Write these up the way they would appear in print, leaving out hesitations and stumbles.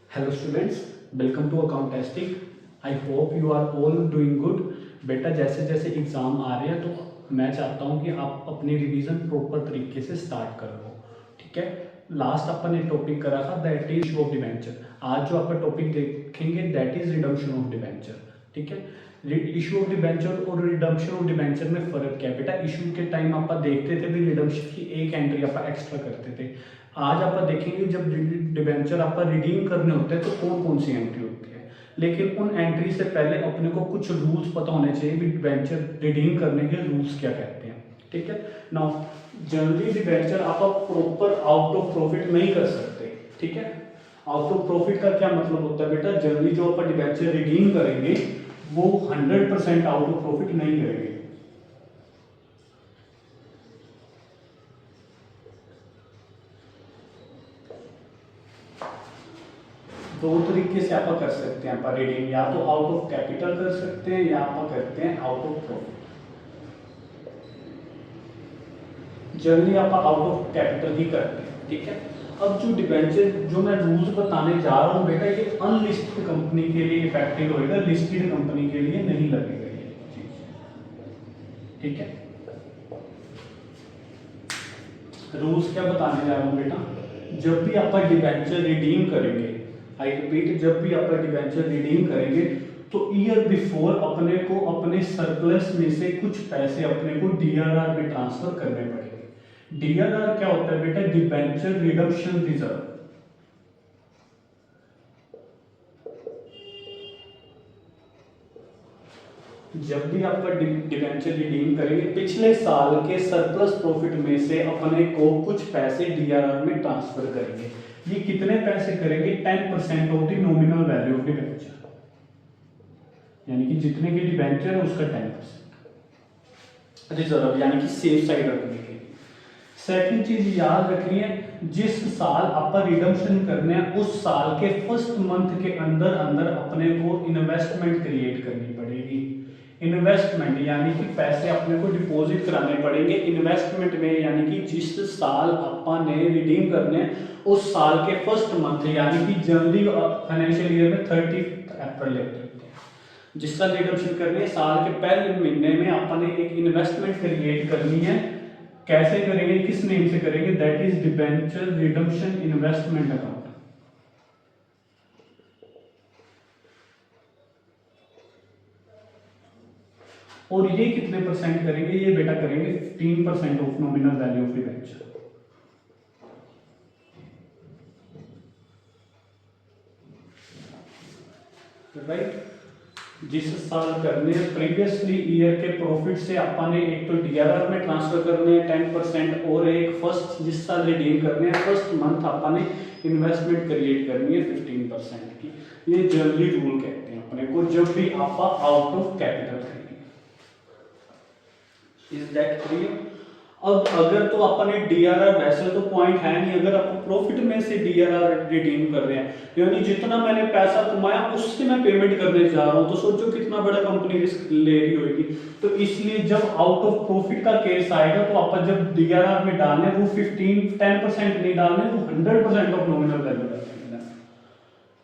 Hello students, welcome to Accountestic. I hope you are all doing good. बेटा, जैसे जैसे exam आ रहे हैं तो मैं चाहता हूँ कि आप अपनी रिवीजन प्रॉपर तरीके से स्टार्ट कर लो। ठीक है। लास्ट अपन ने टॉपिक करा था that is issue of debenture. आज जो अपन टॉपिक देखेंगे that is redemption of debenture. ठीक है। इशू ऑफ डिवेंचर और रिडम्पशन ऑफ डिवेंचर में फ़र्क क्या है बेटा? इशू के टाइम आप देखते थे भी रिडम्पशन की एक एंट्री आप एक्स्ट्रा करते थे। आज आप देखेंगे जब डिबेंचर आप रिडीम करने होते हैं तो कौन कौन सी एंट्री होती है, लेकिन उन एंट्री से पहले अपने को कुछ रूल्स पता होने चाहिए भी डिबेंचर रिडीम करने के रूल्स क्या कहते हैं। ठीक है। नाउ जनरली डिबेंचर आप प्रॉपर आउट ऑफ प्रॉफिट नहीं कर सकते। ठीक है। आउट ऑफ प्रॉफिट का क्या मतलब होता है बेटा? जनरली जो आप डिबेंचर रिडीम करेंगे वो 100% आउट ऑफ प्रॉफिट नहीं करेंगे। दो तरीके से आप कर सकते हैं आप रिडीम, या तो आउट ऑफ कैपिटल कर सकते हैं या आप करते हैं आउट ऑफ प्रॉफिट। जनरली आप आउट ऑफ कैपिटल ही करते हैं। ठीक है। अब जो डिबेंचर जो मैं रूल्स बताने जा रहा हूँ बेटा, ये अनलिस्टेड कंपनी के लिए इफेक्टिव होएगा, लिस्टेड कंपनी के लिए नहीं लगेगा ये चीज। ठीक है। रूल्स क्या बताने जा रहा हूँ बेटा? जब भी आप डिबेंचर रिडीम करेंगे, आई रिपीट, जब भी आप डिबेंचर रिडीम करेंगे तो ईयर बिफोर अपने को अपने सरप्लस में से कुछ पैसे अपने को डीआरआर में ट्रांसफर करने पड़ेंगे। डीआरआर क्या होता है बेटा? Debenture redemption reserve. जब भी आप डिबेंचर रिडीम करेंगे पिछले साल के सरप्लस प्रॉफिट में से अपने को कुछ पैसे डीआरआर में ट्रांसफर करेंगे। ये कितने पैसे करेंगे? 10% of the nominal value of debenture, यानी कि जितने के डिबेंचर है उसका 10% रिजर्व, यानी कि सेफ साइड रखने के लिए। सेकंड चीज याद रखनी है, जिस साल आप रिडम्पशन करने हैं उस साल के फर्स्ट मंथ के अंदर अंदर अपने को इन्वेस्टमेंट क्रिएट करनी पड़ेगी। इन्वेस्टमेंट यानी कि पैसे अपने को डिपॉजिट कराने पड़ेंगे इन्वेस्टमेंट में, यानी कि जिस साल आपने रिडीम करने उस साल के फर्स्ट मंथ, यानी कि जनवरी फाइनेंशियल ईयर में 30 अप्रैल लेते हैं। जिस साल रिडम्पशन करनी है साल के पहले महीने में आपने एक इन्वेस्टमेंट क्रिएट करनी है। कैसे करेंगे, किस नेम से करेंगे? That is debenture redemption investment account. और ये कितने परसेंट करेंगे? ये बेटा करेंगे 15% of nominal value of debenture. Right. जिस साल करने प्रीवियसली ईयर के प्रॉफिट से आपने एक तो डीआरआर में ट्रांसफर करने हैं 10%, और एक फर्स्ट जिस साल रिडीम करने हैं फर्स्ट मंथ आपने इन्वेस्टमेंट क्रिएट करनी है 15% की। ये जनरली रूल कहते हैं अपने को जब भी आप आउट ऑफ कैपिटल करेंगे। Is that clear? अब अगर तो अपने डीआरआर, वैसे तो पॉइंट है नहीं, अगर आप प्रॉफिट में से डीआरआर रिडीम कर रहे हैं, यानी जितना मैंने पैसा कमाया उससे मैं पेमेंट करने जा रहा हूं, तो सोचो कितना बड़ा कंपनी रिस्क ले रही होगी। तो इसलिए जब आउट ऑफ प्रॉफिट का केस आएगा तो आप जब डीआरआर में डालने वो 10% नहीं डालने, वो 100% ऑफ नॉमिनल वैल्यू डालने।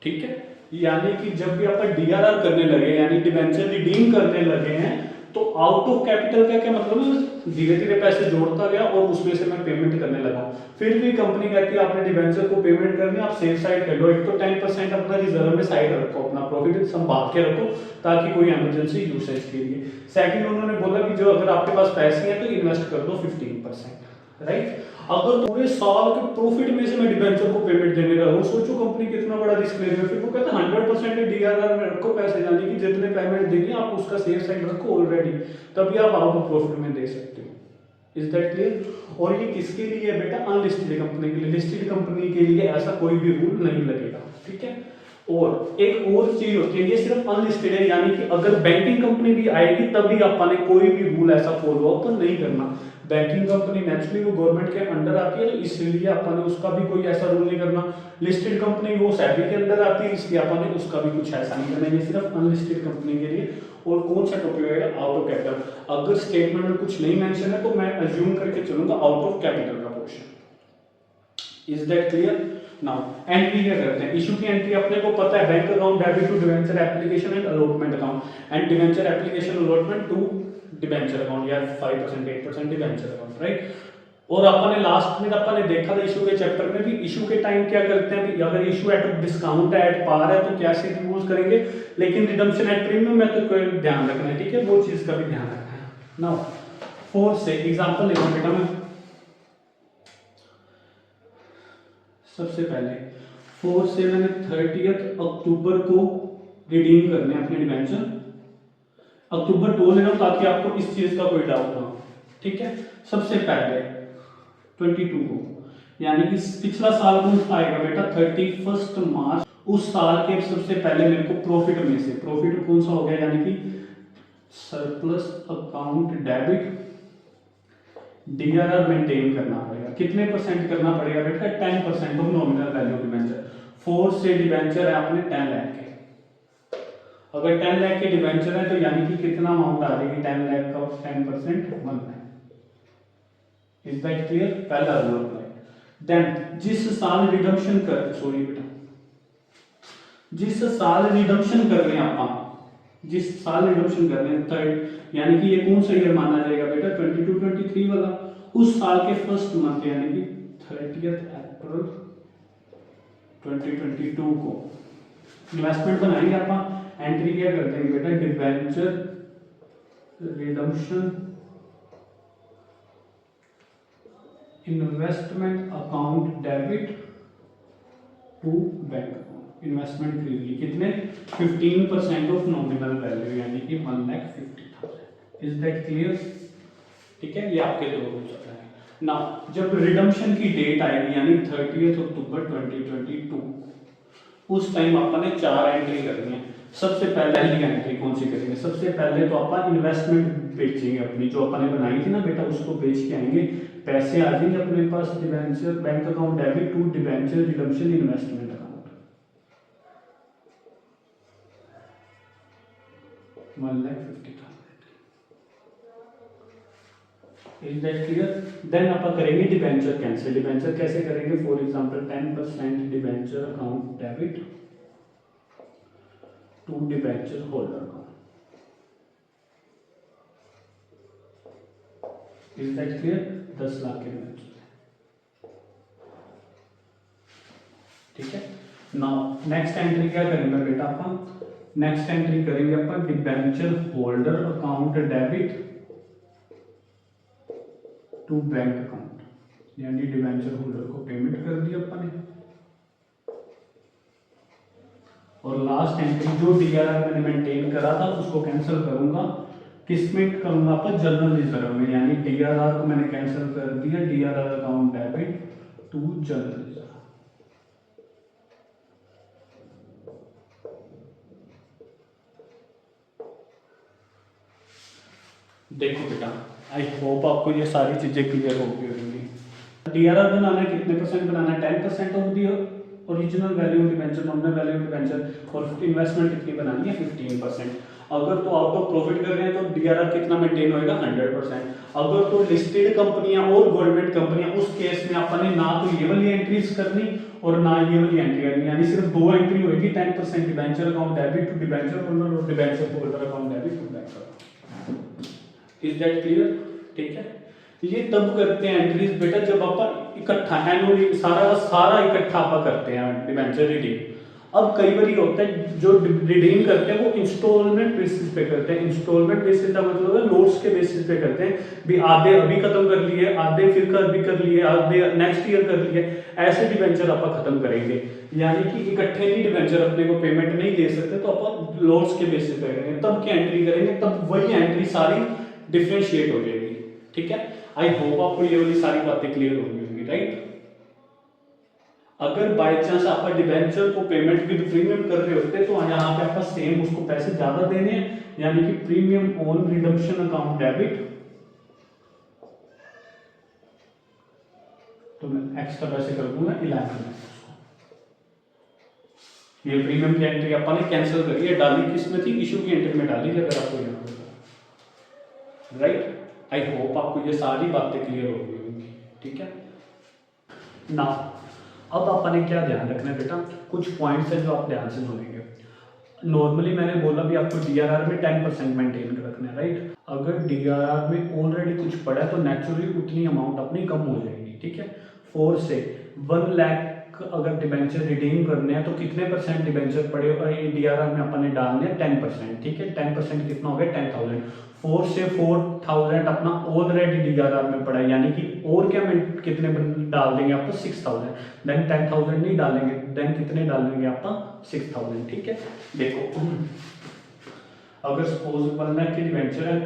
ठीक है। यानी कि जब भी आप डीआरआर करने लगे यानी डिबेंचर रिडीम करने लगे हैं तो आउट ऑफ कैपिटल का क्या मतलब है? धीरे धीरे पैसे जोड़ता गया और उसमें से मैं पेमेंट करने लगा। फिर भी कंपनी कहती है आपने डिबेंचर को पेमेंट करनी, आप सेफ साइड कर लो। एक तो 10% अपना रिजर्व में साइड रखो, अपना प्रॉफिट संभाल के रखो ताकि कोई इमरजेंसी यूसेज के लिए। सेकंड उन्होंने बोला कि जो अगर आपके पास पैसे हैं तो इन्वेस्ट कर दो 15%। राइट। अगर पूरे साल के प्रॉफिट में से मैं डिबेंचर को पेमेंट देने लगा हूं, सोचो कंपनी कितना बड़ा रिस्क ले रही है। फिर वो कहता है 100% डीआरआर में रखो पैसे, यानी कि जितने पेमेंट देंगे आप उसका सेफ साइड रखो ऑलरेडी, तभी आप आउट ऑफ प्रॉफिट में दे सकते हो। Is that clear? और ये किसके लिए है बेटा? अनलिस्टेड कंपनी के लिए। लिस्टेड कंपनी के लिए ऐसा कोई भी रूल नहीं लगेगा। ठीक है। और एक और चीज होती है, ये सिर्फ अनलिस्टेड है, यानी कि अगर बैंकिंग कंपनी भी आएगी तभी आपने कोई भी रूल ऐसा फॉलो अप नहीं करना। बैंकिंग कंपनी नेचुरली वो गवर्नमेंट के अंडर आती है, तो इसलिए आपने उसका भी कोई ऐसा रूल नहीं करना। लिस्टेड कंपनी वो सेबी के अंदर आती है, इसलिए आपने उसका भी कुछ ऐसा नहीं करना। ये सिर्फ अनलिस्टेड कंपनी के लिए। और कौन सा टॉपिक है? Out of capital. अगर स्टेटमेंट में कुछ नहीं मेंशन है तो मैं अज्यूम करके चलूंगा आउट ऑफ कैपिटल का portion. Is that clear? Now entry क्या करते हैं, इशू की एंट्री अपने को पता है, bank account debit to debenture application and allotment account and debenture application allotment to debenture account या 5% 8% डिवेंचर अकाउंट, राइट। और अपने लास्ट में अपने देखा था इशू के चैप्टर में भी, इशू के टाइम क्या करते हैं, अगर issue at discount at par है तो कैसे यूज करेंगे, लेकिन रिडम्पशन एट प्रीमियम में तो कोई ध्यान रखना है, ठीक है, वो चीज का भी ध्यान रखना है। नाउ 4 से एग्जांपल लेता हूं बेटा मैं, सबसे पहले 4 से मैंने 30 अक्टूबर को रिडीम करने अपने डिवेंचर, अक्टूबर 2 ले रहा हूं ताकि आपको इस चीज का कोई डाउट ना हो, ठीक है। सबसे पहले 22 को, यानी कि पिछला साल कौन सा आएगा बेटा, 31 मार्च, उस साल के सबसे पहले मेरे को प्रॉफिट में से, प्रॉफिट कौन सा हो गया, यानी कि surplus account debit DRR maintain करना पड़ेगा, कितने परसेंट करना पड़ेगा बेटा, 10% ऑफ नॉमिनल वैल्यू डिवेंचर। 4 से डिवेंचर है अपने 10 लाख के, अगर 10 लाख के डिवेंचर है तो यानी कि कितना अमाउंट आ जाएगी 10 लाख का, 10% 1 लाख। Is that clear? पहला रूल अप्लाई। देन जिस साल रिडम्पशन कर, सॉरी बेटा, जिस साल रिडम्पशन कर रहे हैं आप, जिस साल रिडम्पशन कर रहे हैं थर्ड, यानी कि ये कौन सा ईयर माना जाएगा बेटा, 22-23 वाला, उस साल के फर्स्ट मंथ यानी कि 30 अप्रैल 2022 को इन्वेस्टमेंट बनाएंगे आप, एंट्री क्या कर देंगे बेटा, debenture redemption investment account debit to bank account, investment खरीद ली, कितने, 15% ऑफ नॉमिनल वैल्यू यानी कि 1,50,000। Is that clear? ठीक है, ये आपके दो रूल्स हैं ना। जब रिडम्पशन की डेट आएगी यानी 30 अक्टूबर 2022, उस टाइम आपने 4 एंट्री करनी है। सबसे पहले एंट्री कौन सी करेंगे, सबसे पहले तो आप इन्वेस्टमेंट बेचेंगे अपनी, जो अपने बनाई थी ना बेटा, उसको बेच के आएंगे, पैसे आ जाएंगे अपने पास, debenture bank account debit to debenture redemption investment account 1,50,000। Is that clear? Then आप करेंगे डिवेंचर कैंसिल, डिवेंचर कैसे करेंगे, for example 10% debenture account debit to debenture holder account. Is that clear? 10 lakh के डिवेंचर, ठीक है। नाउ नेक्स्ट एंट्री क्या करेंगे बेटा, अपन नेक्स्ट एंट्री करेंगे अपन debenture holder account debit to bank account, यानी डिवेंचर होल्डर को पेमेंट कर दी अपन ने। और लास्ट एंट्री जो डीआरआर मैंने मेंटेन करा था उसको कैंसिल करूंगा, किसमें करूंगा अपन, जनरल रिजर्व में, यानी डीआरआर को मैंने कैंसिल कर दिया, DRR account debit to general reserve. देखो बेटा, आई होप आपको ये सारी चीजें क्लियर हो गई होंगी। डीआरआर बनाना है, कितने परसेंट बनाना है, 10% of the original value debenture, nominal value debenture, और इन्वेस्टमेंट कितनी बनानी है, 15%। अगर तो आउट ऑफ प्रॉफिट कर रहे हैं तो डीआरआर कितना मेंटेन होएगा, 100%। अगर तो लिस्टेड कंपनियां और गवर्नमेंट कंपनियां, उस केस में अपन ने ना तो ये वाली एंट्रीज करनी और ना ये वाली एंट्री करनी, यानी सिर्फ 2 एंट्री होगी, 10% debenture account debit to debenture holder और debenture holder account debit to bank account. Is that clear? ठीक है, ये तब करते हैं एंट्रीज बेटा जब अपन इकट्ठा एनुअली सारा इकट्ठा अपन करते हैं डिवेंचर रिडीम। अब कई बार होता है जो रिडीम करते हैं वो इंस्टॉलमेंट बेसिस पे करते हैं, इंस्टॉलमेंट बेसिस का मतलब है लोड्स के बेसिस पे करते हैं, भी आधे अभी खत्म कर लिए, आधे फिर कर लिए, आधे नेक्स्ट ईयर कर लिए, ऐसे डिवेंचर अपन खत्म करेंगे। यानी कि इकट्ठे ही डिवेंचर अपने को पेमेंट नहीं दे सकते तो अपन लोड्स के बेसिस पे करेंगे, तब क्या एंट्री करेंगे, तब वही एंट्री सारी डिफरेंशिएट हो जाएगी। ठीक है, आई होप आपको ये वाली सारी बातें क्लियर हो गई होंगी, राइट। अगर बाय चांस आप डिवेंचर को पेमेंट विद प्रीमियम कर रहे होते तो यहाँ पे आपका सेम उसको पैसे ज्यादा देने हैं, यानी कि premium on redemption account debit, तो मैं एक्स्ट्रा पैसे कर दूंगा 11 में। ये प्रीमियम की एंट्री अपन ने कैंसिल करी है, डाली किस में थी, इशू की एंट्री में डाली थी, अगर आपको याद होगा, राइट। आई होप आपको ये सारी बातें क्लियर हो गई होंगी। ठीक है, नाउ अब अपन ने क्या ध्यान रखना है बेटा, कुछ पॉइंट्स हैं जो आप ध्यान से सुनेंगे। नॉर्मली मैंने बोला भी आपको डीआरआर में 10% मेंटेन रखना है, राइट। अगर डीआरआर में ऑलरेडी कुछ पड़ा है तो नेचुरली उतनी अमाउंट अपनी कम हो जाएगी, ठीक है। 4 से 1 लाख अगर डिबेंचर रिडीम करने हैं तो कितने परसेंट डिबेंचर पड़े डीआरआर में अपन ने डालने हैं 10%, ठीक है। 10% कितना हो गया 10,000। 4 से 4,000 अपना ऑलरेडी डीआरआर में पड़ा है, यानी कि और क्या कितने डाल देंगे आप 6,000, देन 10,000 नहीं डालेंगे, देन कितने डाल देंगे आप 6,000, ठीक है। देखो अगर सपोज 1 लाख की डिबेंचर है,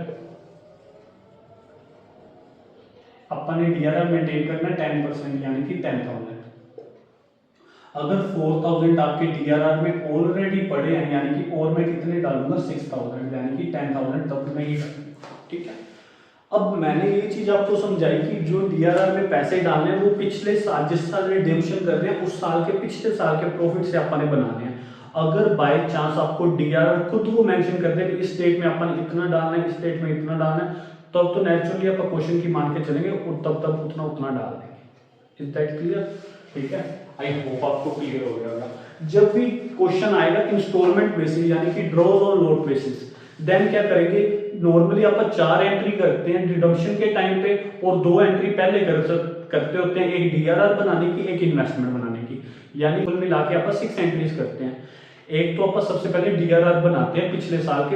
अपन ने डीआरआर मेंटेन करना है 10% यानी कि 10,000। अगर 4,000 आपके डीआरआर में ऑलरेडी पड़े हैं, यानी कि और मैं कितने डालूंगा 6,000, यानी कि 10,000 तब मैं ही डालूंगा, ठीक है। अब मैंने ये चीज आपको समझाई कि जो डीआरआर में पैसे डालने हैं वो पिछले साल, जिस साल रिडेम्पशन कर रहे हैं उस साल के पिछले साल के प्रॉफिट से अपन ने बनाने हैं। अगर बाय चांस आपको डीआरआर खुद वो मेंशन कर दे कि इस डेट में अपन इतना डालना है, इस डेट में इतना डालना है, तब तो नेचुरली आप क्वेश्चन की मान के चलेंगे और तब उतना उतना डाल देंगे। Is that clear? ठीक है, आई होप आपको क्लियर हो गया होगा। जब भी क्वेश्चन आएगा इंस्टॉलमेंट बेसिस यानी कि ड्रॉज और लोड बेसिस, देन क्या करेंगे, नॉर्मली आप 4 एंट्री करते हैं रिडम्पशन के टाइम पे और 2 एंट्री पहले करते होते हैं, एक डीआरआर बनाने की, एक इन्वेस्टमेंट बनाने की, यानी कुल मिला के आप 6 एंट्रीज करते हैं। एक तो आप सबसे पहले डीआरआर बनाते हैं पिछले साल के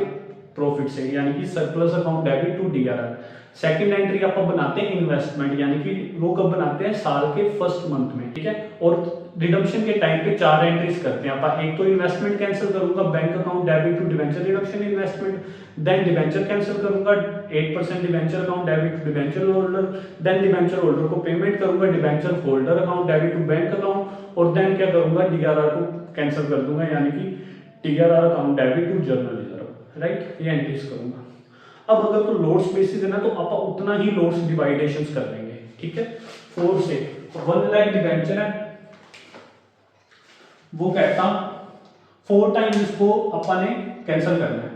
प्रॉफिट से, यानी कि surplus account debit to DRR. Second entry आप बनाते हैं इन्वेस्टमेंट, यानी कि वो कब बनाते हैं, साल के फर्स्ट मंथ में, ठीक है। और रिडम्पशन के टाइम पे 4 एंट्रीज करते हैं आप, एक तो इन्वेस्टमेंट कैंसिल करूंगा, bank account debit to debenture redemption investment, then debenture cancel करूंगा, 8% debenture account debit to debenture holder, then debenture holder को पेमेंट करूंगा, debenture holder account debit to bank account, और देन क्या करूंगा, डीआरआर को cancel कर दूंगा, यानी कि DRR account debit to general reserve, right. ये एंट्रीज करूंगा। अब अगर तो लोड्स बेसिस है ना तो आप उतना ही लोड्स डिवाइडेशंस कर लेंगे, ठीक है। 4 से 1 लाख डिवेंचर है, वो कहता 4 टाइम्स इसको अपन ने कैंसिल करना है,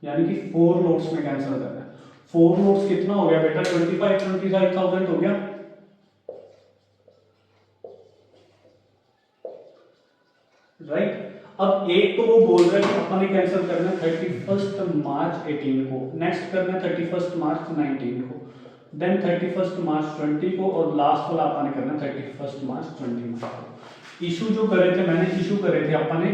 यानी कि 4 लोड्स में कैंसिल करना है। 4 लोड्स कितना हो गया बेटा, 25,000 हो गया, राइट। अब एक तो वो बोल रहा है कि अपन ने कैंसिल करना है 31 मार्च 18 को, नेक्स्ट करना है 31 मार्च 19 को, देन 31 मार्च 20 को, और लास्ट वाला अपन ने करना है 31 मार्च 21 को। इशू जो करे थे मैंने, इशू करे थे अपन ने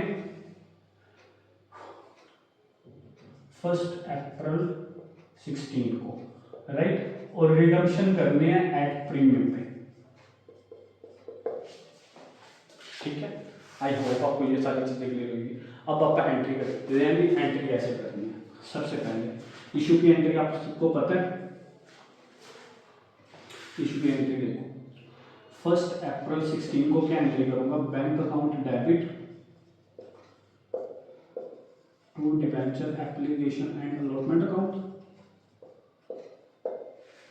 1 अप्रैल 16 को, राइट। और रिडम्पशन करने हैं एट प्रीमियम पे, ठीक है। आई होप आपको ये सारी चीजें क्लियर होगी। अब आप एंट्री करते हैं, एंट्री कैसे करनी है। सबसे पहले इशू की एंट्री आप सबको पता है, इशू की एंट्री देखो 1 अप्रैल 16 को क्या एंट्री करूंगा, bank account debit to debenture application and allotment account,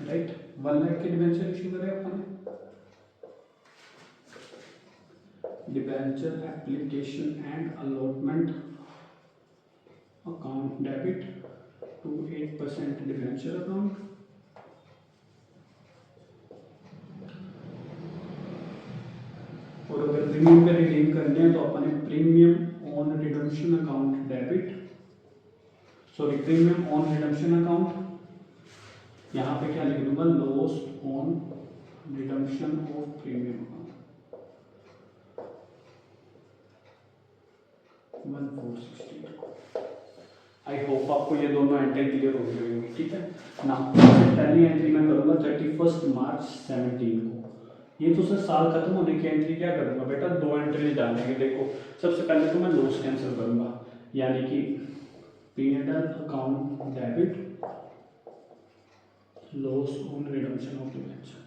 right. 1 lakh के डिवेंचर इशू करे अपन ने, debenture application and allotment account debit to 8% debenture account, और अगर प्रीमियम पे रिडीम करने हैं तो अपन ने premium on redemption account debit, sorry premium on redemption account, यहाँ पे क्या लिख दूंगा, loss on redemption of premium account 1460। I hope आपको ये दोनों एंट्री क्लियर हो गई होगी, ठीक है ना। पहली एंट्री मैं करूंगा 31 मार्च 17 को, ये तो सर साल खत्म होने की एंट्री क्या करूंगा बेटा, 2 एंट्रीज डालेंगे। देखो सबसे पहले तो मैं लॉस कैंसिल करूंगा, यानी कि P&L account debit loss on redemption of debenture,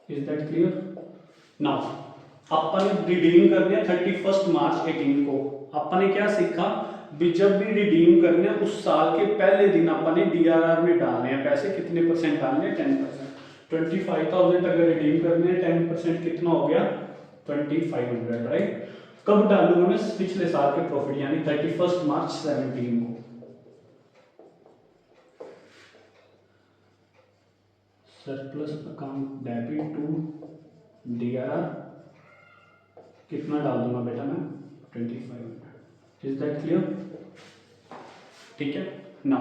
is that clear. Now अपन ने रिडीम करने 31 मार्च 18 को, अपन ने क्या सीखा भी, जब भी रिडीम करने उस साल के पहले दिन अपन ने डीआरआर में डालने हैं पैसे, कितने परसेंट डालने हैं, 10%। 25,000 अगर रिडीम करने हैं 10% कितना हो गया 2,500, राइट। कब डालूंगा मैं, पिछले साल के प्रॉफिट, यानी 31 मार्च 17 को। Surplus account debit to DRR कितना डाल दूंगा बेटा मैं 2500। Is that clear? ठीक है ना।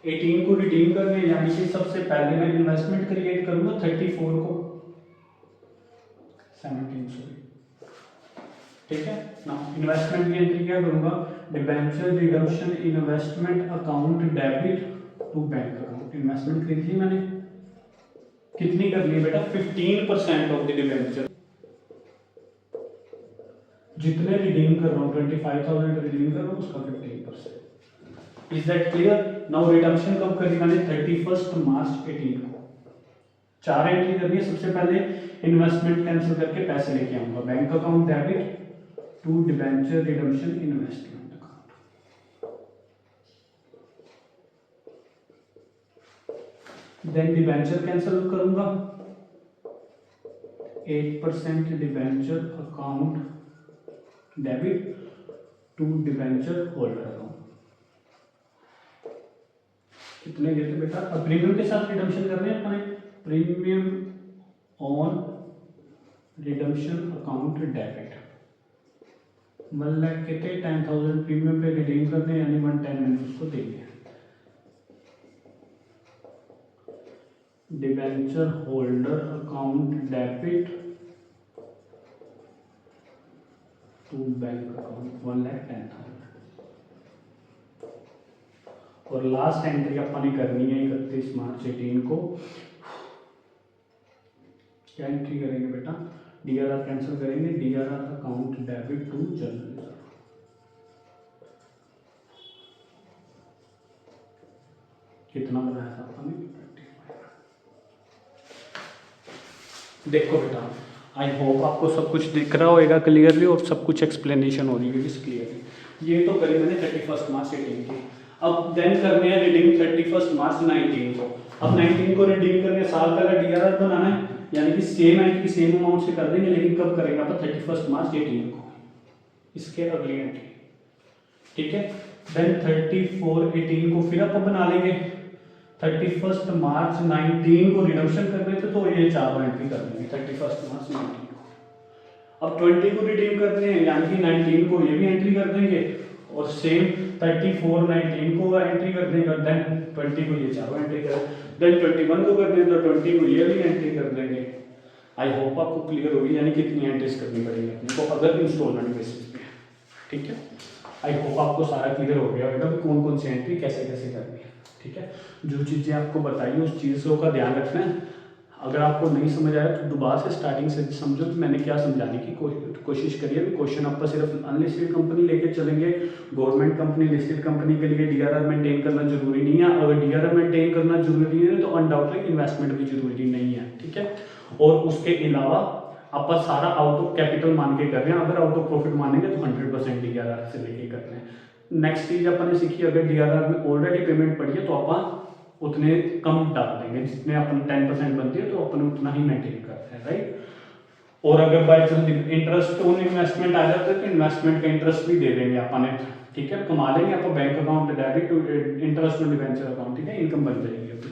18 को रिडीम करने यानी कि सबसे पहले मैं इन्वेस्टमेंट क्रिएट करूंगा 34 को 17 सॉरी, ठीक है ना। इन्वेस्टमेंट की एंट्री क्या करूंगा, debenture redemption investment account debit to bank account. Investment खरीद ली मैंने, कितनी कर ली बेटा 15% ऑफ द डिबेंचर, जितने रिडीम कर रहा हूँ 25,000 रिडीम कर रहा हूँ उसका 15%। Is that clear? Now redemption कब करी मैंने 31 मार्च 18 को। 4 एंट्री करनी है। सबसे पहले इन्वेस्टमेंट कैंसिल करके पैसे लेके आऊंगा, bank account debit to debenture redemption investment account. Then debenture cancel करूंगा 8% debenture account debit to debenture holder account. कितने गए थे बेटा? अब प्रीमियम के साथ रिडम्पशन करने हैं अपने, premium on redemption account debit 1 lakh के थे, 10,000 प्रीमियम पे रिडीम करने यानी 110 मैंने उसको देंगे। Debenture holder account debit to bank account 1,10,000। और लास्ट एंट्री अपने करनी है 31 मार्च 18 को। क्या एंट्री करेंगे बेटा? DRR कैंसिल करेंगे, DRR account debit to general reserve. कितना बनाया था अपने? देखो बेटा, आई होप आपको सब कुछ दिख रहा होगा क्लियरली और सब कुछ एक्सप्लेनेशन हो रही है क्लियरली। ये तो करी मैंने 31 मार्च 18 की। अब देन करने हैं रिडीम 31 मार्च 19 को। अब 19 को रिडीम करने साल पहले DRR बनाना है, यानी कि सेम एंट्री सेम अमाउंट से कर देंगे, लेकिन कब करेंगे अपन 31 मार्च 18 को, इसके अगली एंट्री, ठीक है। देन 34/18 को फिर अपन बना लेंगे, 31 मार्च 19 को रिडम्पशन करने थे तो ये चारों एंट्री कर देंगे 31 मार्च 19 को। अब 20 को रिडीम करने हैं यानी कि 19 को ये भी एंट्री कर देंगे और सेम 34 19 को एंट्री कर देंगे, देन 20 को ये चारों एंट्री कर, देन 21 को कर देंगे तो 20 को ये भी एंट्री कर देंगे। आई होप आपको क्लियर होगी, यानी कितनी एंट्रीज करनी पड़ेगी अपने को अगर इंस्टॉलमेंट बेसिस पे, ठीक है। आई होप आपको सारा क्लियर हो गया होगा कि कौन कौन सी एंट्री कैसे कैसे करनी है, ठीक है। जो चीज़ें आपको बताई उस चीज़ों का ध्यान रखना है। अगर आपको नहीं समझ आया तो दोबारा से स्टार्टिंग से समझो कि मैंने क्या समझाने की कोशिश करी है। क्वेश्चन आपका सिर्फ अनलिस्टेड कंपनी लेके चलेंगे, गवर्नमेंट कंपनी लिस्टेड कंपनी के लिए DRR मेंटेन करना जरूरी नहीं है। अगर DRR मेंटेन करना जरूरी है तो अनडाउटली इन्वेस्टमेंट भी जरूरी नहीं है, ठीक है। और उसके अलावा आप सारा आउट ऑफ कैपिटल मान के कर रहे हैं, अगर आउट ऑफ प्रॉफिट मानेंगे तो 100% DRR से लेके कर रहे हैं। नेक्स्ट चीज अपन ने सीखी, अगर DRR में ऑलरेडी पेमेंट पड़ी है तो अपन उतने कम डाल देंगे, जितने अपन 10% बनती है तो अपन उतना ही मेंटेन करते हैं, राइट। और अगर by chance interest on investment आ जाता है तो इन्वेस्टमेंट का इंटरेस्ट भी दे देंगे अपन, ठीक है। कमा लेंगे आप bank account debit to interest on debenture account, ठीक है, इनकम बन जाएगी अपनी।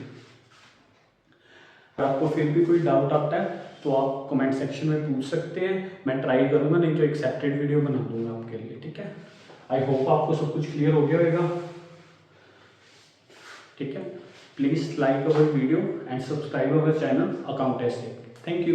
अगर आपको फिर भी कोई डाउट आता है तो आप कमेंट सेक्शन में पूछ सकते हैं, मैं ट्राई करूंगा, नहीं तो एक सेपरेट वीडियो बना दूंगा आपके लिए, ठीक है। आई होप आपको सब कुछ क्लियर हो गया होगा, ठीक है। Please like our video and subscribe our channel accountancy. Thank you.